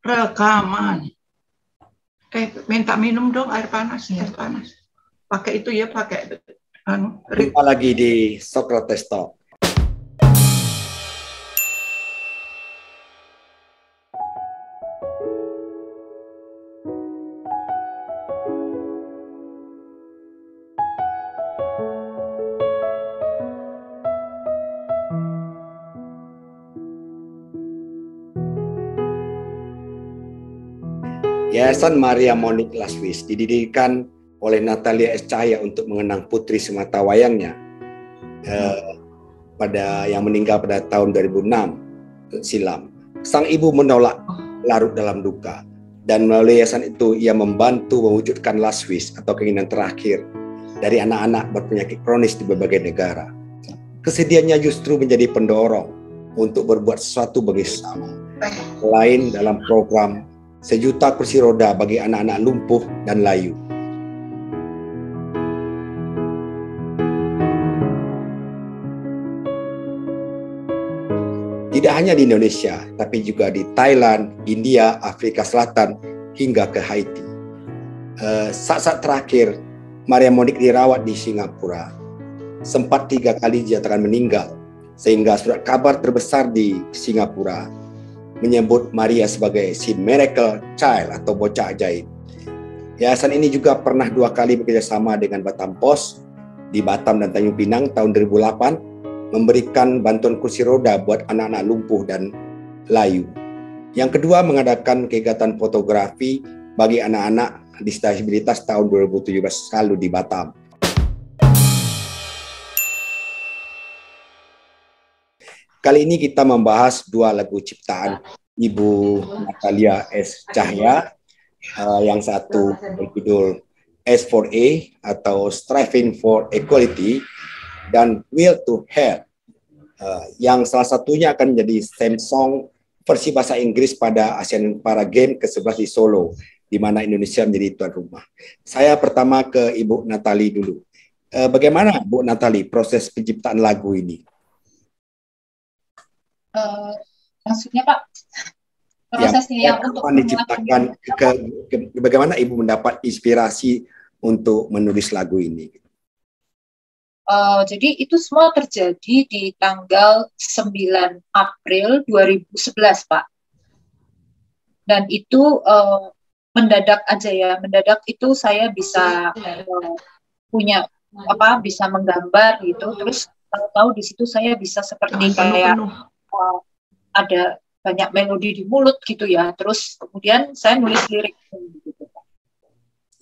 rekaman. Minta minum dong air panas, air panas. Pakai itu ya, pakai Jumpa lagi di Socrates Talk. Yayasan Maria Monique Laswis didirikan oleh Natalia S. Cahya untuk mengenang putri sematawayangnya yang meninggal pada tahun 2006 silam. Sang ibu menolak larut dalam duka, dan melalui yayasan itu ia membantu mewujudkan Laswis atau keinginan terakhir dari anak-anak berpenyakit kronis di berbagai negara. Kesedihannya justru menjadi pendorong untuk berbuat sesuatu bagi sesama, selain dalam program 1.000.000 kursi roda bagi anak-anak lumpuh dan layu. Tidak hanya di Indonesia, tapi juga di Thailand, India, Afrika Selatan, hingga ke Haiti. Saat-saat terakhir, Maria Monique dirawat di Singapura. Sempat 3 kali dinyatakan meninggal, sehingga surat kabar terbesar di Singapura menyebut Maria sebagai si Miracle Child atau bocah ajaib. Yayasan ini juga pernah 2 kali bekerjasama dengan Batam Pos di Batam dan Tanjung Pinang tahun 2008, memberikan bantuan kursi roda buat anak-anak lumpuh dan layu. Yang kedua, mengadakan kegiatan fotografi bagi anak-anak disabilitas tahun 2017 lalu di Batam. Kali ini kita membahas 2 lagu ciptaan Ibu Natalia S. Cahya. Yang satu berjudul S4A atau Striving for Equality, dan Will to Help, yang salah satunya akan menjadi theme song versi bahasa Inggris pada Asian Para Games ke-11 di Solo, di mana Indonesia menjadi tuan rumah. Saya pertama ke Ibu Natali dulu. Bagaimana Bu Natali proses penciptaan lagu ini? Maksudnya Pak, prosesnya yang untuk diciptakan, bagaimana Ibu mendapat inspirasi untuk menulis lagu ini? Jadi itu semua terjadi di tanggal 9 April 2011 Pak. Dan itu mendadak aja ya, mendadak itu saya bisa bisa menggambar gitu, terus tahu-tahu di situ saya bisa seperti kayak ada banyak melodi di mulut gitu ya. Terus kemudian saya nulis lirik gitu.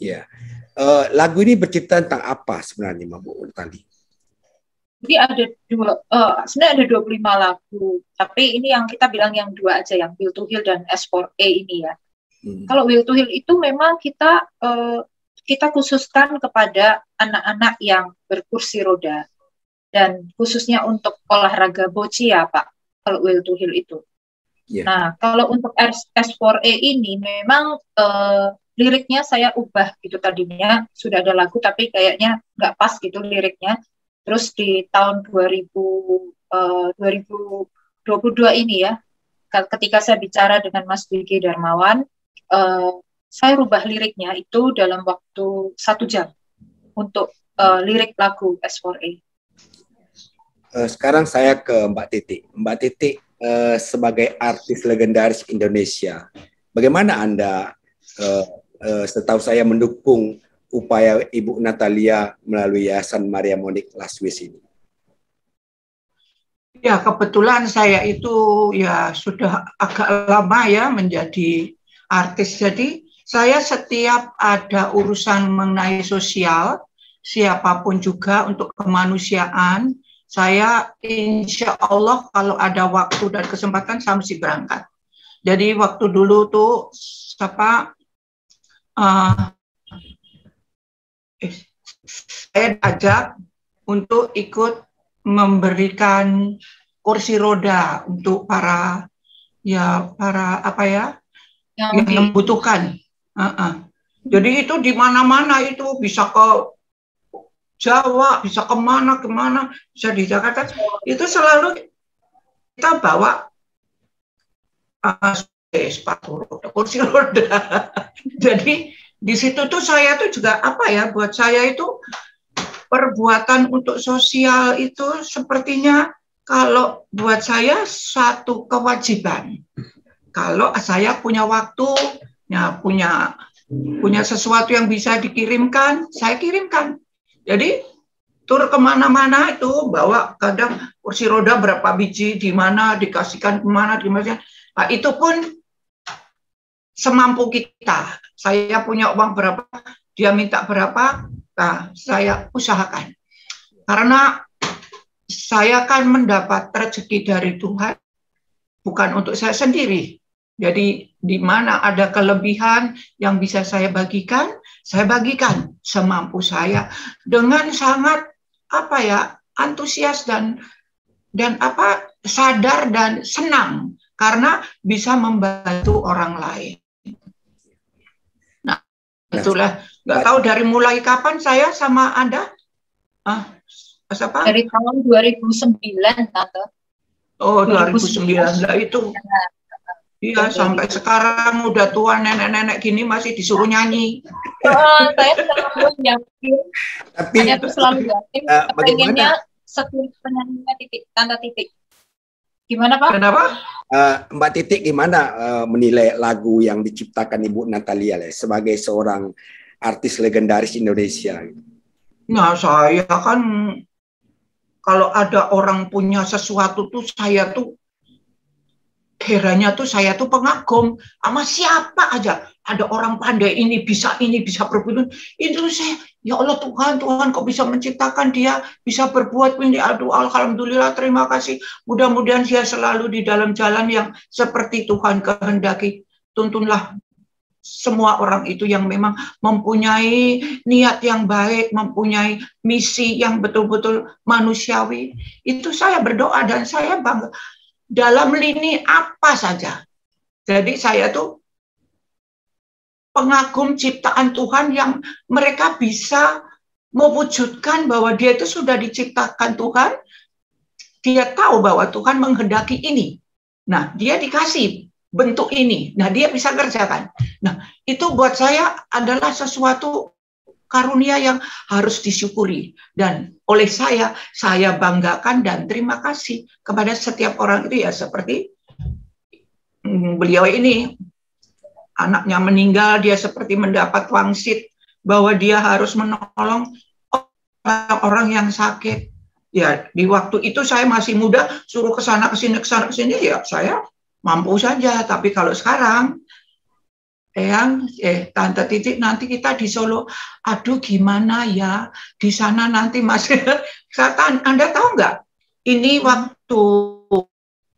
Ya, lagu ini bercerita tentang apa sebenarnya, Bu Natali? Jadi ada sebenarnya ada 25 lagu, tapi ini yang kita bilang yang 2 aja, yang Will to Heal dan S4A ini ya. Kalau Will to Heal itu memang kita khususkan kepada anak-anak yang berkursi roda, dan khususnya untuk olahraga boci ya Pak, kalau Will to Heal itu. Yeah. Nah, kalau untuk S4A ini memang liriknya saya ubah gitu, tadinya sudah ada lagu tapi kayaknya nggak pas gitu liriknya. Terus di tahun 2022 ini ya, ketika saya bicara dengan Mas Diki Darmawan, saya rubah liriknya itu dalam waktu 1 jam untuk lirik lagu S4A. Sekarang saya ke Mbak Titi. Mbak Titi, sebagai artis legendaris Indonesia, bagaimana Anda, setahu saya, mendukung upaya Ibu Natalia melalui Yayasan Maria Monique Laswis ini? Ya, kebetulan saya itu ya sudah agak lama ya menjadi artis. Jadi saya setiap ada urusan mengenai sosial, siapapun juga untuk kemanusiaan, saya insya Allah kalau ada waktu dan kesempatan saya mesti berangkat. Jadi waktu dulu tuh saya diajak untuk ikut memberikan kursi roda untuk para yang membutuhkan. Jadi itu di mana-mana, itu bisa ke Jawa, bisa kemana, bisa di Jakarta, itu selalu kita bawa sepatu roda, kursi roda. Jadi di situ tuh saya tuh juga apa ya, buat saya itu perbuatan untuk sosial itu sepertinya kalau buat saya satu kewajiban. Kalau saya punya waktu, ya punya sesuatu yang bisa dikirimkan, saya kirimkan. Jadi tur kemana-mana itu bawa kadang kursi roda berapa biji di mana dikasihkan kemana di mana. Nah, itu pun semampu kita. Saya punya uang berapa, dia minta berapa, nah saya usahakan. Karena saya kan mendapat rezeki dari Tuhan, bukan untuk saya sendiri. Jadi di mana ada kelebihan yang bisa saya bagikan semampu saya dengan sangat apa ya, antusias dan sadar dan senang karena bisa membantu orang lain. Nah, itulah, nggak tahu dari mulai kapan saya sama Anda. Apa? Dari tahun 2009, Tante. Oh, 2009 lah itu. Iya, sampai sekarang udah tua, nenek-nenek gini masih disuruh nyanyi. Saya selalu yakin. Tapi saya tuh selalu yakin. Pengennya setiap penyanyinya Tante Titik. Gimana, Pak? Kenapa? Mbak Titik gimana menilai lagu yang diciptakan Ibu Natalia sebagai seorang artis legendaris Indonesia? Nah, saya kan kalau ada orang punya sesuatu tuh saya tuh herannya tuh saya tuh pengagum sama siapa aja. Ada orang pandai ini bisa berbuat. Itu saya, ya Allah Tuhan kok bisa menciptakan dia, bisa berbuat ini. Aduh, alhamdulillah, terima kasih. Mudah-mudahan dia selalu di dalam jalan yang seperti Tuhan kehendaki. Tuntunlah semua orang itu yang memang mempunyai niat yang baik, mempunyai misi yang betul-betul manusiawi. Itu saya berdoa dan saya bangga. Dalam lini apa saja. Jadi saya tuh pengagum ciptaan Tuhan yang mereka bisa mewujudkan bahwa dia itu sudah diciptakan Tuhan. Dia tahu bahwa Tuhan menghendaki ini. Nah, dia dikasih bentuk ini. Nah, dia bisa kerjakan. Nah, itu buat saya adalah sesuatu karunia yang harus disyukuri. Dan oleh saya banggakan dan terima kasih kepada setiap orang itu ya, seperti beliau ini. Anaknya meninggal, dia seperti mendapat wangsit bahwa dia harus menolong orang yang sakit. Ya, di waktu itu saya masih muda, suruh ke sana ke sini ya saya mampu saja. Tapi kalau sekarang Tante Titik, nanti kita di Solo, aduh gimana ya di sana nanti masih Anda tahu nggak? Ini waktu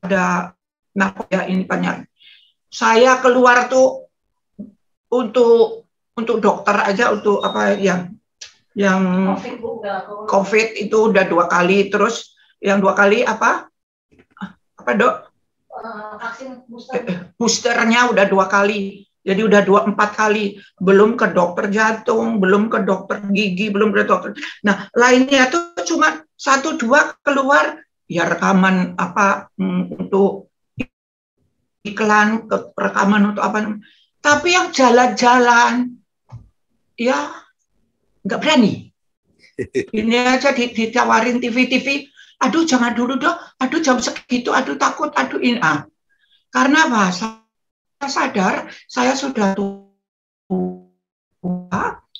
ada ya ini banyak. Saya keluar tuh untuk dokter aja, untuk apa yang COVID itu udah 2 kali, terus yang 2 kali apa dok? Vaksin boosternya udah 2 kali. Jadi udah 4 kali, belum ke dokter jantung, belum ke dokter gigi, belum ke dokter. Nah, lainnya tuh cuma 1-2 keluar, ya rekaman apa untuk iklan, rekaman untuk apa. Tapi yang jalan-jalan, ya nggak berani. Ini aja ditawarin TV, aduh jangan dulu dong, aduh jam segitu, aduh takut, aduh ini. Karena apa? Sadar saya sudah tua,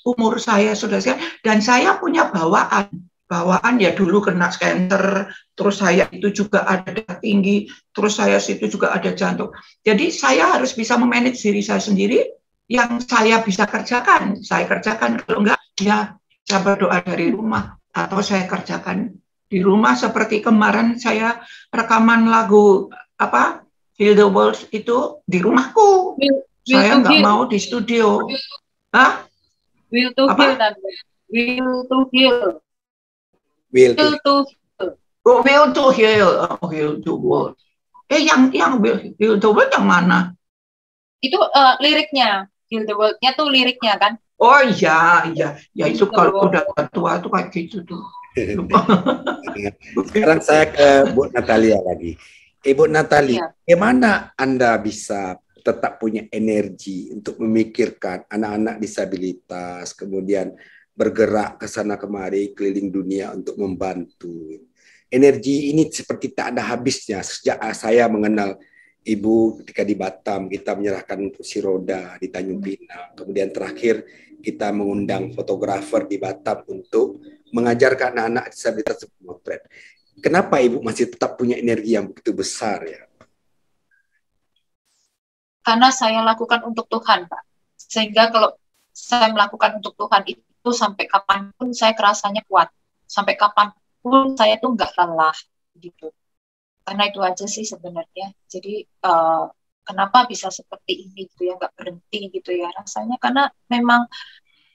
umur saya sudah sekian, dan saya punya bawaan ya, dulu kena cancer, terus saya itu juga ada darah tinggi, terus saya situ juga ada jantung. Jadi saya harus bisa memanage diri saya sendiri. Yang saya bisa kerjakan, saya kerjakan. Kalau enggak, ya saya berdoa dari rumah atau saya kerjakan di rumah. Seperti kemarin saya rekaman lagu apa Heal the World itu di rumahku. Saya nggak mau di studio. Hah? Will to heal, will to heal. Will to heal. Heal the world. Yang Heal the World yang mana? Itu liriknya. Heal the World-nya tuh liriknya kan? Oh iya. Ya itu kalau udah tua tuh kayak gitu tuh. Sekarang saya ke Bu Natalia lagi. Ibu Natalia, bagaimana Anda bisa tetap punya energi untuk memikirkan anak-anak disabilitas, kemudian bergerak ke sana kemari keliling dunia untuk membantu. Energi ini seperti tak ada habisnya. Sejak saya mengenal Ibu ketika di Batam, kita menyerahkan kursi roda di Tanjung Pinang. Kemudian terakhir kita mengundang fotografer di Batam untuk mengajarkan anak-anak disabilitas memotret. Kenapa Ibu masih tetap punya energi yang begitu besar ya? Karena saya lakukan untuk Tuhan, Pak. Sehingga kalau saya melakukan untuk Tuhan itu sampai kapanpun saya kerasanya kuat. Sampai kapanpun saya tuh nggak lelah gitu. Karena itu aja sih sebenarnya. Jadi kenapa bisa seperti ini gitu ya, nggak berhenti gitu ya rasanya. Karena memang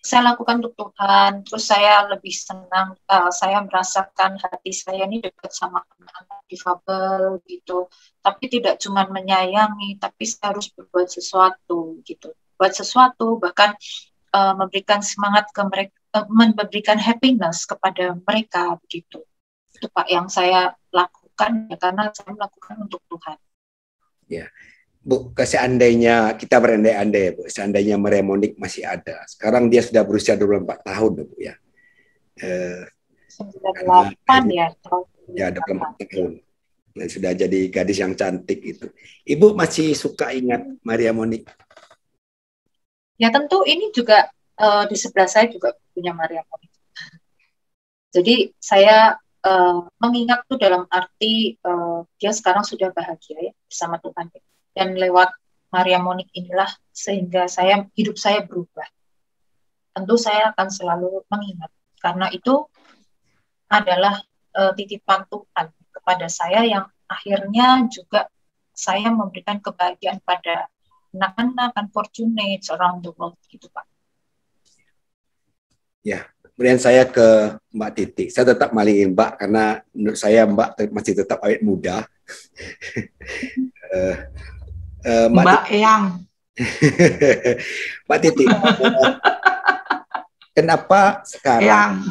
saya lakukan untuk Tuhan, terus saya lebih senang, saya merasakan hati saya ini dekat sama anak-anak difabel gitu. Tapi tidak cuma menyayangi, tapi saya harus berbuat sesuatu gitu. Buat sesuatu, bahkan memberikan semangat ke mereka, memberikan happiness kepada mereka begitu. Itu Pak yang saya lakukan ya, karena saya melakukan untuk Tuhan. Ya. Bu, seandainya kita berandai-andai, Bu, seandainya Maria Monique masih ada. Sekarang dia sudah berusia 24 tahun, Bu ya. 98 ya. Ya, 24 tahun. Dan sudah jadi gadis yang cantik itu. Ibu masih suka ingat Maria Monique? Ya tentu ini juga di sebelah saya juga punya Maria Monique. Jadi saya mengingat tuh dalam arti dia sekarang sudah bahagia ya bersama Tuhan. Dan lewat Maria Monique inilah sehingga hidup saya berubah. Tentu saya akan selalu mengingat karena itu adalah titipan Tuhan kepada saya yang akhirnya juga saya memberikan kebahagiaan pada anak-anak unfortunate around the world gitu Pak. Ya, kemudian saya ke Mbak Titi. Saya tetap malingin Mbak karena menurut saya Mbak masih tetap awet muda. Mbak Eyang. Mbak Titi, kenapa sekarang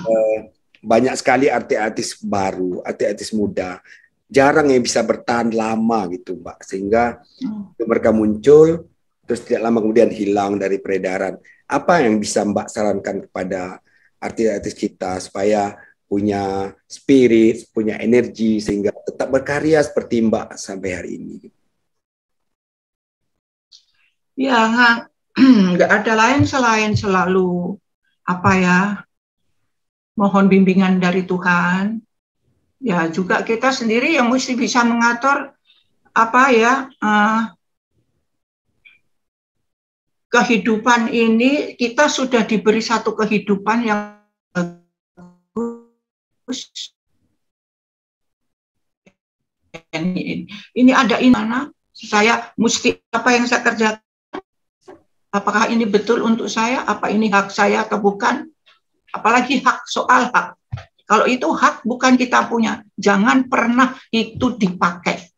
banyak sekali artis-artis baru, artis-artis muda, jarang yang bisa bertahan lama gitu, Mbak, sehingga mereka muncul, terus tidak lama kemudian hilang dari peredaran. Apa yang bisa Mbak sarankan kepada artis-artis kita supaya punya spirit, punya energi, sehingga tetap berkarya seperti Mbak sampai hari ini? Ya, nggak ada lain selain selalu mohon bimbingan dari Tuhan. Ya, juga kita sendiri yang mesti bisa mengatur kehidupan ini. Kita sudah diberi satu kehidupan yang bagus. Ini ada ini mana? Saya mesti apa yang saya kerjakan? Apakah ini betul untuk saya? Apa ini hak saya atau bukan? Apalagi soal hak. Kalau itu hak bukan kita punya, jangan pernah itu dipakai.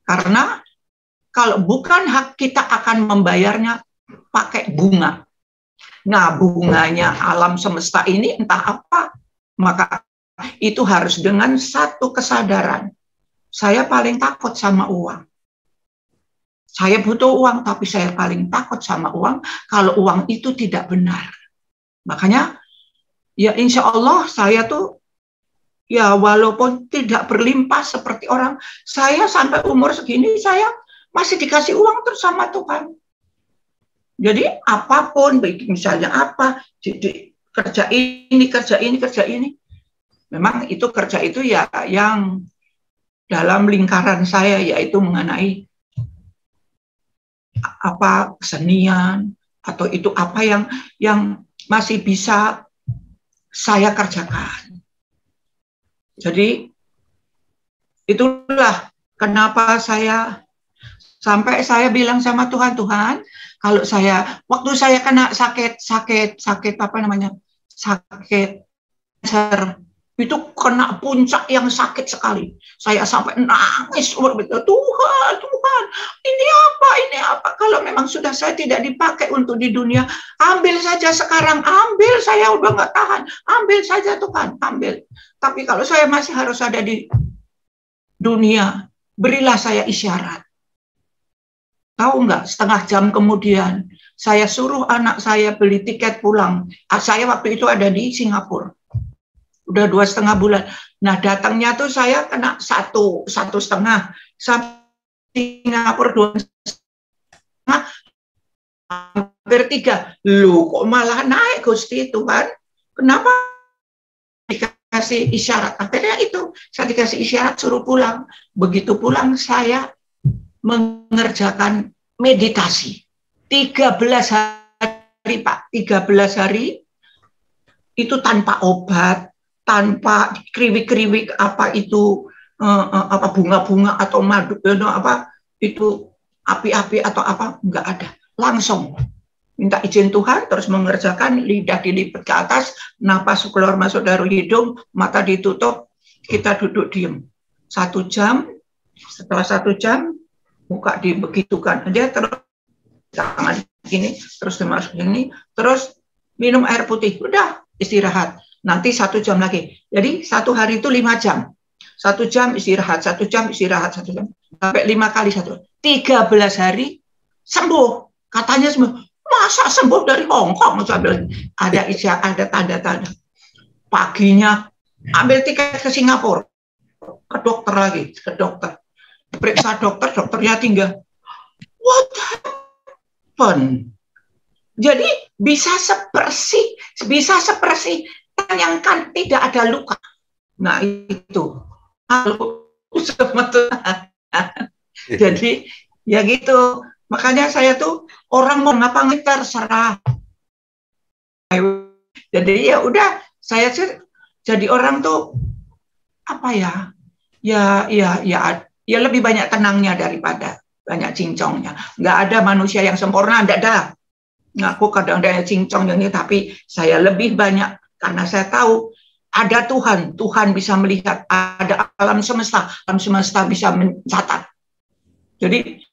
Karena kalau bukan hak, kita akan membayarnya pakai bunga. Nah, bunganya alam semesta ini entah apa. Maka itu harus dengan satu kesadaran. Saya paling takut sama uang. Saya butuh uang, tapi saya paling takut sama uang kalau uang itu tidak benar. Makanya, ya insya Allah saya tuh, ya walaupun tidak berlimpah seperti orang, saya sampai umur segini, saya masih dikasih uang terus sama Tuhan. Jadi apapun, misalnya apa, jadi kerja ini. Memang itu kerja itu ya yang dalam lingkaran saya, yaitu mengenai kesenian atau itu apa yang masih bisa saya kerjakan. Jadi itulah kenapa sampai saya bilang sama Tuhan, kalau waktu saya kena sakit kanker, itu kena puncak yang sakit sekali. Saya sampai nangis, Tuhan, ini apa? Kalau memang sudah saya tidak dipakai untuk di dunia, ambil saja sekarang, ambil, saya udah nggak tahan, ambil saja Tuhan, ambil. Tapi kalau saya masih harus ada di dunia, berilah saya isyarat. tahu nggak, setengah jam kemudian saya suruh anak saya beli tiket pulang. Saya waktu itu ada di Singapura, udah 2,5 bulan. Nah datangnya tuh saya kena satu setengah, sampai Singapura 2,5, hampir 3. Loh kok malah naik Gusti Tuhan? Kenapa? Dikasih isyarat. Akhirnya itu saya dikasih isyarat suruh pulang. Begitu pulang saya mengerjakan meditasi 13 hari Pak, 13 hari itu tanpa obat, tanpa kriwik-kriwik apa itu apa bunga-bunga atau madu apa itu api-api atau apa, enggak ada. Langsung minta izin Tuhan, terus mengerjakan, lidah dilipat ke atas, napas keluar masuk dari hidung, mata ditutup, kita duduk diem 1 jam. Setelah 1 jam muka dibegitukan aja, terus tangan gini, terus dimasuk gini, terus minum air putih, udah istirahat. Nanti 1 jam lagi. Jadi 1 hari itu 5 jam. 1 jam istirahat, 1 jam istirahat, 1 jam. Sampai 5 kali 1. 13 hari sembuh. Katanya sembuh. Masa sembuh dari Hongkong? Sambil ada ada tanda-tanda. Paginya ambil tiket ke Singapura. Ke dokter lagi, ke dokter. Periksa dokter, dokternya tinggal. What happened? Jadi bisa seperti yang kan tidak ada luka. Nah itu sama Tuhan. Jadi ya gitu. Makanya saya tuh orang mau ngapa terserah. Jadi ya udah, saya sih jadi orang tuh apa ya? Ya lebih banyak tenangnya daripada banyak cincongnya. Nggak ada manusia yang sempurna, nggak ada. Ngaku kadang-kadang cincong yang ini, tapi saya lebih banyak karena saya tahu ada Tuhan. Tuhan bisa melihat, ada alam semesta bisa mencatat. Jadi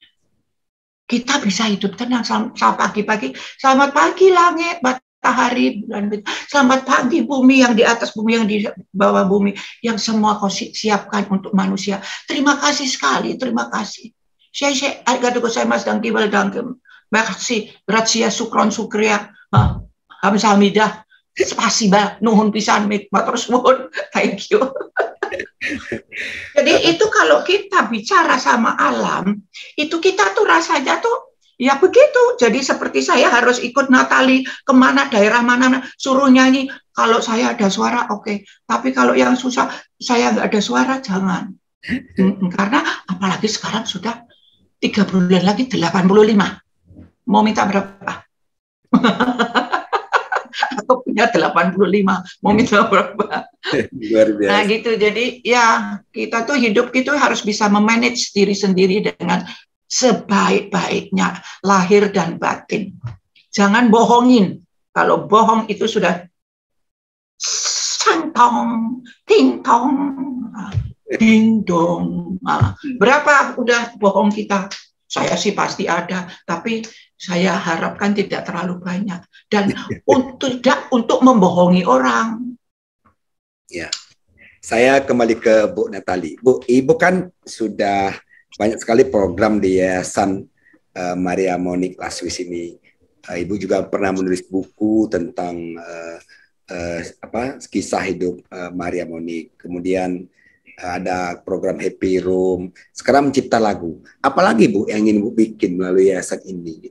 kita bisa hidup tenang sampai pagi-pagi. Selamat pagi langit, matahari, bulan, selamat pagi bumi yang di atas bumi, yang di bawah bumi, yang semua kau siapkan untuk manusia. Terima kasih sekali, terima kasih. Saya arigatou gozaimasu dan kibal dangkem. Makasih, gracia, sukron, sukria, hamsamidah, spasiba, nuhun pisan, terus nuhun, thank you. Jadi itu kalau kita bicara sama alam, itu kita tuh rasanya tuh ya begitu. Jadi seperti saya harus ikut Natali kemana, daerah mana, suruh nyanyi. Kalau saya ada suara, oke. Tapi kalau yang susah, saya nggak ada suara, jangan. Karena apalagi sekarang sudah 3 bulan lagi 85. Mau minta berapa? Aku punya 85, mau minta berapa? Luar biasa. Nah gitu, jadi ya kita tuh hidup itu harus bisa memanage diri sendiri dengan sebaik-baiknya, lahir dan batin. Jangan bohongin. Kalau bohong itu sudah santong, ting tong, ding dong. Berapa udah bohong kita? Saya sih pasti ada, tapi saya harapkan tidak terlalu banyak dan tidak untuk membohongi orang. Ya, saya kembali ke Bu Natali. Bu, Ibu kan sudah banyak sekali program di Yayasan Maria Monique Laswis ini. Ibu juga pernah menulis buku tentang kisah hidup Maria Monique. Kemudian ada program Happy Room. Sekarang mencipta lagu. Apalagi Bu yang ingin Bu bikin melalui yayasan ini?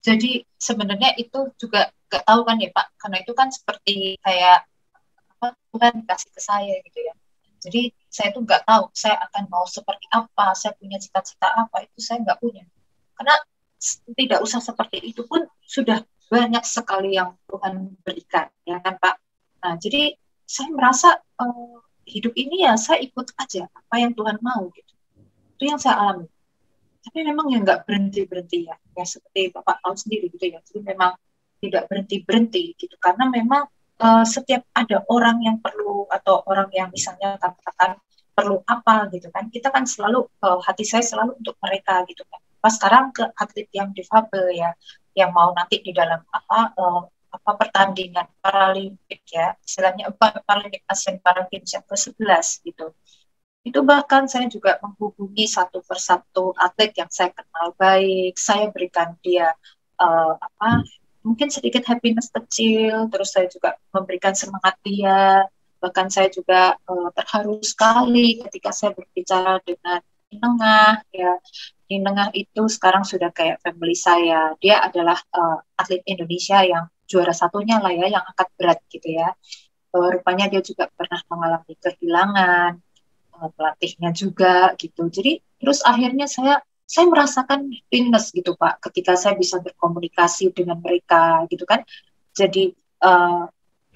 Jadi sebenarnya itu juga nggak tahu kan ya Pak, karena itu kan seperti kayak apa Tuhan kasih ke saya gitu ya. Jadi saya tuh nggak tahu saya akan mau seperti apa, saya punya cita-cita apa, itu saya nggak punya. Karena tidak usah seperti itu pun sudah banyak sekali yang Tuhan berikan, ya kan Pak. Nah jadi saya merasa hidup ini ya saya ikut aja apa yang Tuhan mau gitu. Itu yang saya alami. Tapi memang yang nggak berhenti-berhenti ya seperti Bapak tahu sendiri gitu ya. Jadi memang tidak berhenti-berhenti gitu karena memang setiap ada orang yang perlu atau orang yang misalnya katakan perlu apa gitu kan, kita kan selalu hati saya selalu untuk mereka gitu kan. Pas sekarang ke atlet yang difabel ya, yang mau nanti di dalam pertandingan Paralimpik ya, istilahnya Paralimpik Asian Para Games yang ke-11 gitu. Itu bahkan saya juga menghubungi satu persatu atlet yang saya kenal baik. Saya berikan dia mungkin sedikit happiness kecil, terus saya juga memberikan semangat dia. Bahkan saya juga terharu sekali ketika saya berbicara dengan Nengah, ya. Nengah itu sekarang sudah kayak family saya. Dia adalah atlet Indonesia yang juara satunya lah ya, yang angkat berat gitu ya. Rupanya dia juga pernah mengalami kehilangan pelatihnya juga gitu. Jadi terus akhirnya saya merasakan happiness gitu Pak, ketika saya bisa berkomunikasi dengan mereka gitu kan. Jadi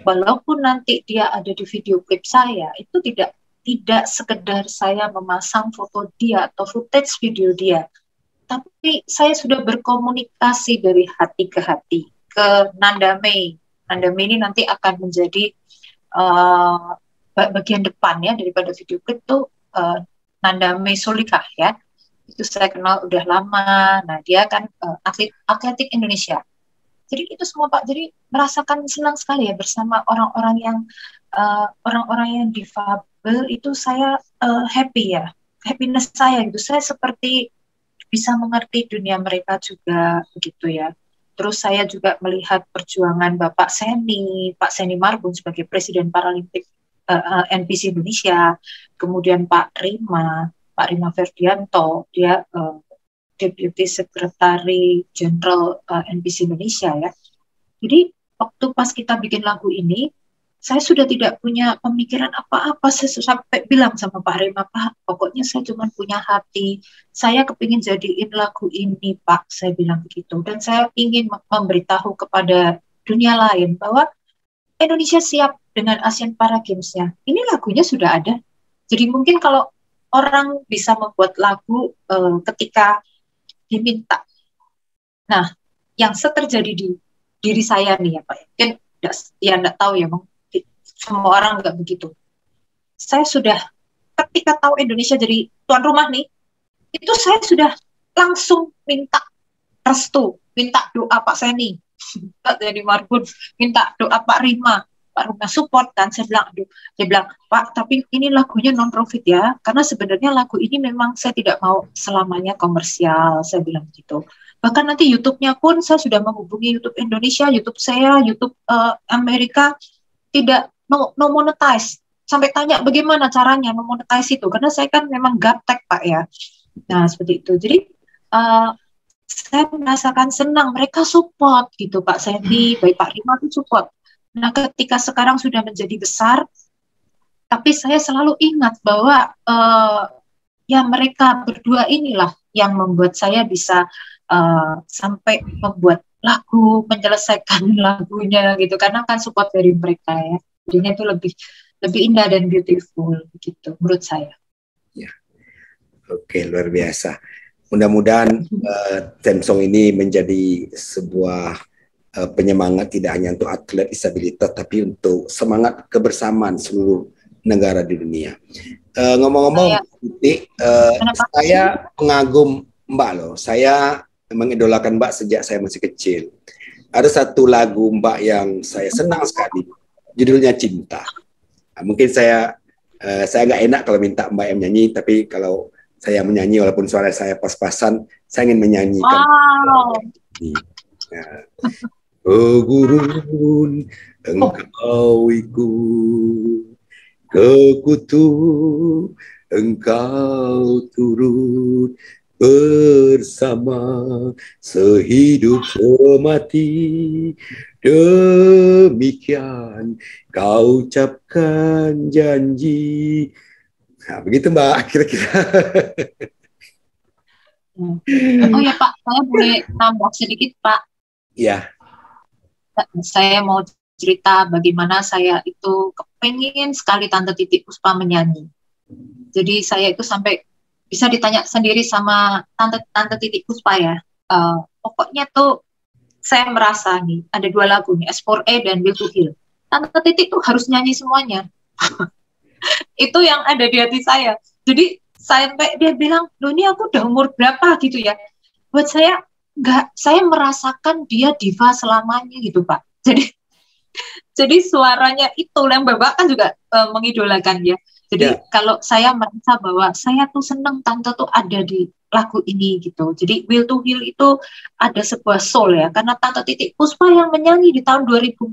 walaupun nanti dia ada di video klip saya, itu tidak sekedar saya memasang foto dia atau footage video dia, tapi saya sudah berkomunikasi dari hati ke hati ke Nanda May. Nanda May ini nanti akan menjadi bagian depan ya daripada video klip tuh Nanda May Solikah ya. Itu saya kenal udah lama. Nah, dia kan atletik Indonesia. Jadi itu semua Pak. Jadi merasakan senang sekali ya bersama orang-orang yang difabel itu saya happy ya. Happiness saya gitu. Saya seperti bisa mengerti dunia mereka juga begitu ya. Terus saya juga melihat perjuangan Bapak Seni, Pak Seni Marbun sebagai Presiden Paralimpik NPC Indonesia, kemudian Pak Rima Ferdianto, dia Deputy Secretary General NPC Indonesia ya. Jadi waktu pas kita bikin lagu ini, saya sudah tidak punya pemikiran apa-apa. Saya sampai bilang sama Pak Rima, Pak, pokoknya saya cuma punya hati. Saya kepingin jadiin lagu ini, Pak. Saya bilang begitu. Dan saya ingin memberitahu kepada dunia lain bahwa Indonesia siap dengan Asian Para Games-nya. Ini lagunya sudah ada. Jadi mungkin kalau orang bisa membuat lagu ketika diminta. Nah, yang terjadi di diri saya nih ya Pak. Mungkin ya enggak tahu ya, Bang. Semua orang nggak begitu. Saya sudah ketika tahu Indonesia jadi tuan rumah nih, itu saya sudah langsung minta restu, minta doa Pak Seni, Pak Seni Marbun, minta doa Pak Rima support kan. Saya bilang, Pak, tapi ini lagunya non profit ya, karena sebenarnya lagu ini memang saya tidak mau selamanya komersial, saya bilang gitu. Bahkan nanti YouTube-nya pun saya sudah menghubungi YouTube Indonesia, YouTube saya, YouTube Amerika, tidak no monetize. Sampai tanya bagaimana caranya memonetize itu, karena saya kan memang gaptek Pak ya. Nah seperti itu. Jadi saya merasakan senang, mereka support gitu Pak Seni, baik Pak Rima itu support. Nah ketika sekarang sudah menjadi besar, tapi saya selalu ingat bahwa ya mereka berdua inilah yang membuat saya bisa sampai membuat lagu, menyelesaikan lagunya gitu, karena kan support dari mereka ya. Jadinya itu lebih indah dan beautiful gitu menurut saya. Ya, oke, luar biasa. Mudah-mudahan theme song ini menjadi sebuah penyemangat tidak hanya untuk atlet disabilitas, tapi untuk semangat kebersamaan seluruh negara di dunia. Ngomong-ngomong, saya pengagum Mbak loh. Saya mengidolakan Mbak sejak saya masih kecil. Ada satu lagu Mbak yang saya senang sekali, judulnya Cinta. Nah, mungkin saya nggak enak kalau minta Mbak yang menyanyi, tapi kalau saya menyanyi walaupun suara saya pas-pasan, saya ingin menyanyikan. Wow. Oh gurun engkau ikut ke kutu, engkau turut bersama sehidup semati, demikian kau ucapkan janji. Nah, begitu Mbak, kira-kira. Oh ya Pak, saya boleh tambah sedikit Pak? Iya. Saya mau cerita bagaimana saya itu kepengen sekali Tante Titi Puspa menyanyi. Jadi saya itu sampai bisa ditanya sendiri sama Tante Titi Puspa ya. Pokoknya tuh saya merasa nih ada dua lagu nih, S4A dan Will to Heal. Tante Titi tuh harus nyanyi semuanya. Itu yang ada di hati saya. Jadi sampai dia bilang, loh ini aku udah umur berapa gitu ya. Buat saya enggak, saya merasakan dia diva selamanya gitu Pak. Jadi suaranya itu yang Bapak kan juga mengidolakan ya. Jadi kalau saya merasa bahwa saya tuh seneng Tante tuh ada di lagu ini gitu. Jadi Will to Heal itu ada sebuah soul ya, karena Tante Titik Puspa yang menyanyi di tahun 2014.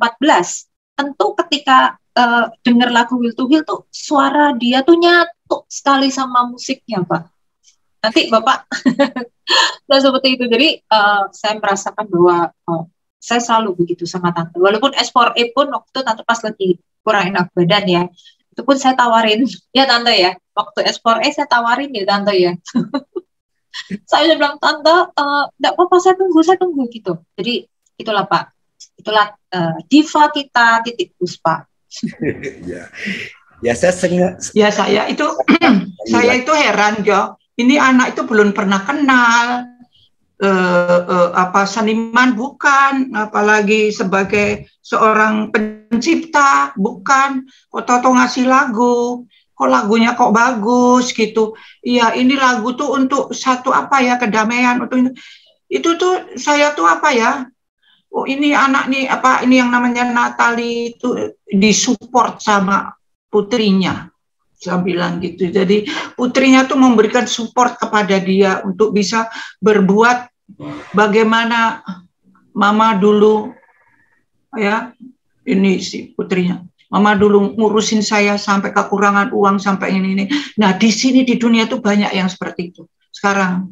Tentu ketika dengar lagu Will to Heal tuh suara dia tuh nyatu sekali sama musiknya, Pak. Nanti Bapak nah seperti itu. Jadi saya merasakan bahwa saya selalu begitu sama Tante. Walaupun S4E pun waktu itu Tante pas lagi kurang enak badan ya, itu pun saya tawarin, ya Tante ya, waktu S4E saya tawarin ya Tante ya. Saya bilang, Tante, enggak apa-apa, saya tunggu gitu. Jadi itulah Pak, itulah diva kita Titik Puspa. Ya saya itu saya itu heran Jo. Ini anak itu belum pernah kenal seniman bukan, apalagi sebagai seorang pencipta bukan, kok Toto ngasih lagu, kok lagunya kok bagus gitu. Iya, ini lagu tuh untuk satu kedamaian, untuk itu tuh saya tuh oh ini anak nih ini yang namanya Natali itu disupport sama putrinya. Saya bilang gitu. Jadi putrinya tuh memberikan support kepada dia untuk bisa berbuat bagaimana mama dulu ya, ini si putrinya. Mama dulu ngurusin saya sampai kekurangan uang sampai ini. Nah, di sini di dunia tuh banyak yang seperti itu. Sekarang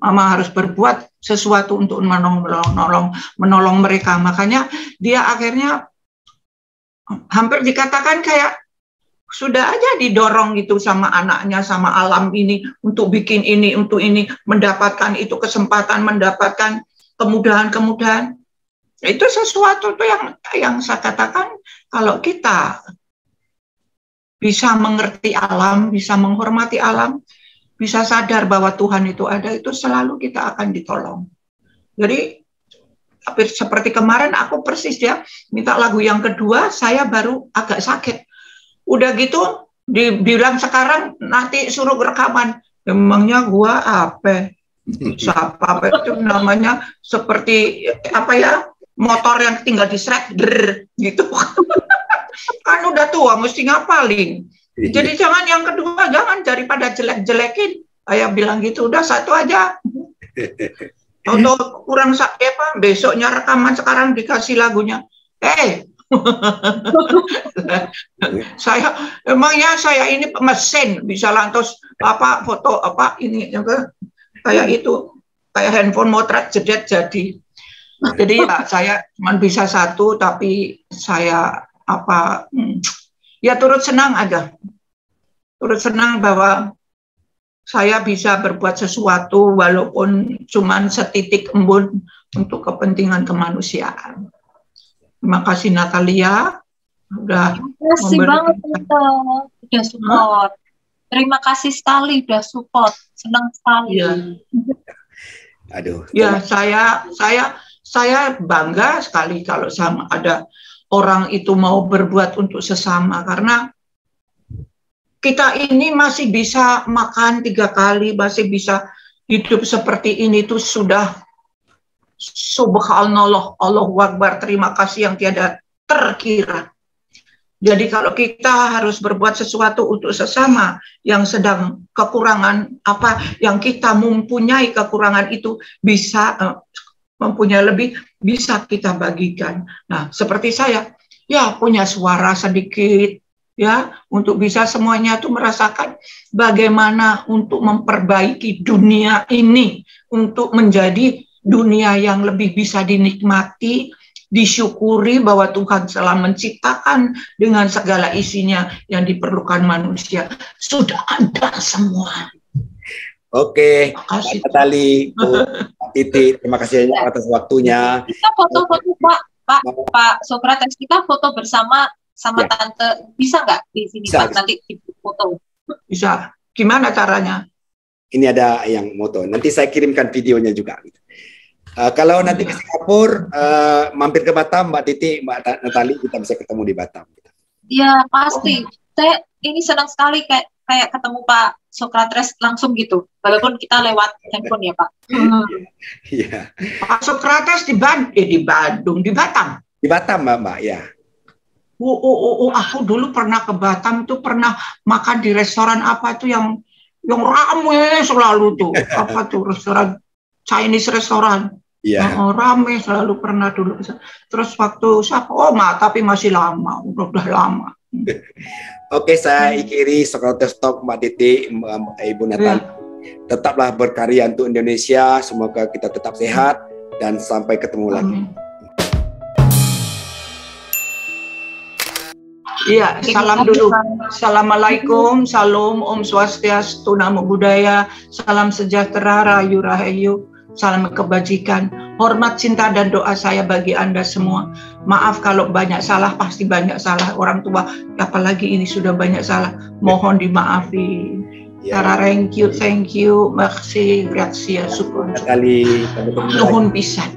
mama harus berbuat sesuatu untuk menolong mereka. Makanya dia akhirnya hampir dikatakan kayak sudah aja didorong gitu sama anaknya, sama alam ini untuk bikin ini, untuk ini, mendapatkan itu kesempatan, mendapatkan kemudahan-kemudahan. Itu sesuatu tuh yang saya katakan, kalau kita bisa mengerti alam, bisa menghormati alam, bisa sadar bahwa Tuhan itu ada, itu selalu kita akan ditolong. Jadi seperti kemarin aku persis ya minta lagu yang kedua, saya baru agak sakit. Udah gitu dibilang sekarang nanti suruh rekaman. Emangnya gua siapa itu namanya, seperti motor yang tinggal diseret gitu. Kan udah tua mesti ngapalin. Jadi jangan yang kedua, jangan, daripada jelek-jelekin. Ayah bilang gitu, udah satu aja. Untuk kurang besoknya rekaman, sekarang dikasih lagunya. Saya ini mesin bisa lantos foto ini kayak itu, kayak handphone motret jedet jadi. Jadi ya saya cuma bisa satu, tapi saya ya turut senang aja, turut senang bahwa saya bisa berbuat sesuatu walaupun cuma setitik embun untuk kepentingan kemanusiaan. Terima kasih Natalia, udah terima kasih banget Tante, udah support. Terima kasih sekali udah support, senang sekali. Ya. Aduh. Ya, saya bangga sekali kalau sama ada orang itu mau berbuat untuk sesama, karena kita ini masih bisa makan 3 kali, masih bisa hidup seperti ini, tuh sudah subhanallah, Allahu Akbar, terima kasih yang tiada terkira. Jadi kalau kita harus berbuat sesuatu untuk sesama yang sedang kekurangan yang kita mempunyai kekurangan itu bisa mempunyai lebih, bisa kita bagikan. Nah, seperti saya ya punya suara sedikit ya, untuk bisa semuanya tuh merasakan bagaimana untuk memperbaiki dunia ini untuk menjadi dunia yang lebih bisa dinikmati, disyukuri bahwa Tuhan telah menciptakan dengan segala isinya yang diperlukan manusia. Sudah ada semua. Oke, Pak Natali, Bu Titi, terima kasih banyak atas waktunya. Kita foto-foto Pak Sokrates, kita foto bersama sama Tante, bisa nggak di sini bisa, Pak? Bisa. Nanti foto. Bisa. Gimana caranya? Ini ada yang moto. Nanti saya kirimkan videonya juga. Kalau nanti ke Singapura, mampir ke Batam, Mbak Titi, Mbak Natali, kita bisa ketemu di Batam. Ya pasti. Saya ini senang sekali kayak ketemu Pak Sokrates langsung gitu, walaupun kita lewat handphone ya Pak. Iya. Pak Sokrates di Bandung, di Batam. Di Batam, Mbak, ya. Aku dulu pernah ke Batam tuh, pernah makan di restoran apa tuh yang rame selalu tuh, apa tuh restoran Chinese restoran. Rame selalu pernah dulu. Terus waktu tapi masih lama, udah lama. Oke, saya akhiri Socrates Talk, Mbak Titi, Ibu Nathan. Tetaplah berkarya untuk Indonesia. Semoga kita tetap sehat dan sampai ketemu lagi. Iya, salam dulu. Assalamualaikum, salam, Om Swastiastu, Namo Buddhaya, salam sejahtera, Rahayu Rahayu, salam kebajikan, hormat, cinta, dan doa saya bagi Anda semua. Maaf kalau banyak salah, pasti banyak salah orang tua, apalagi ini sudah banyak salah, mohon dimaafi. Thank you, merci, grazie, syukur. Nuhun pisan.